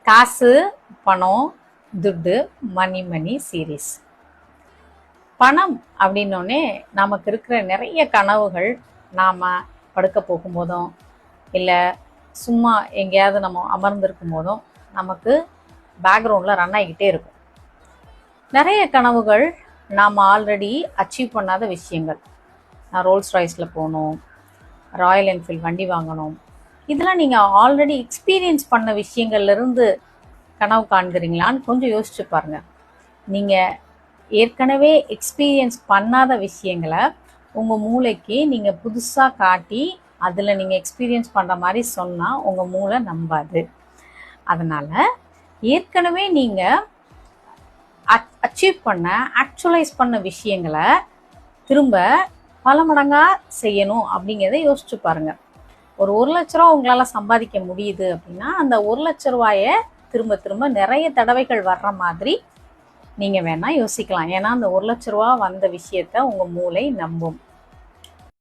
காசு, பணம், துட்டு, மணி மணி சீரீஸ். பணம் அப்படின்னோடனே நமக்கு இருக்கிற நிறைய கனவுகள் நாம் படுக்க போகும்போதும் இல்லை சும்மா எங்கேயாவது நம்ம அமர்ந்திருக்கும் போதும் நமக்கு பேக்ரவுண்டில் ரன் ஆகிக்கிட்டே இருக்கும். நிறைய கனவுகள் நாம் ஆல்ரெடி அச்சீவ் பண்ணாத விஷயங்கள். நான் ரோல்ஸ் ராய்ஸில் போகணும், ராயல் என்ஃபீல்ட் வண்டி வாங்கணும், இதெல்லாம் நீங்கள் ஆல்ரெடி எக்ஸ்பீரியன்ஸ் பண்ண விஷயங்கள்லேருந்து கனவு காண்கிறீங்களான்னு கொஞ்சம் யோசிச்சு பாருங்கள். நீங்கள் ஏற்கனவே எக்ஸ்பீரியன்ஸ் பண்ணாத விஷயங்களை உங்கள் மூளைக்கு நீங்கள் புதுசாக காட்டி அதில் நீங்கள் எக்ஸ்பீரியன்ஸ் பண்ணுற மாதிரி சொன்னால் உங்கள் மூளை நம்பாது. அதனால் ஏற்கனவே நீங்கள் அச்சீவ் பண்ண, ஆக்சுவலைஸ் பண்ண விஷயங்களை திரும்ப பல மடங்காக செய்யணும் அப்படிங்கிறத யோசிச்சு பாருங்கள். ஒரு 1 லட்ச ரூபா உங்களால் சம்பாதிக்க முடியுது அப்படின்னா அந்த 1 லட்ச ரூபாயை திரும்ப திரும்ப நிறைய தடவைகள் வர்ற மாதிரி நீங்கள் வேணால் யோசிக்கலாம். ஏன்னா அந்த 1 லட்ச ரூபா வந்த விஷயத்த உங்கள் மூளை நம்பும்.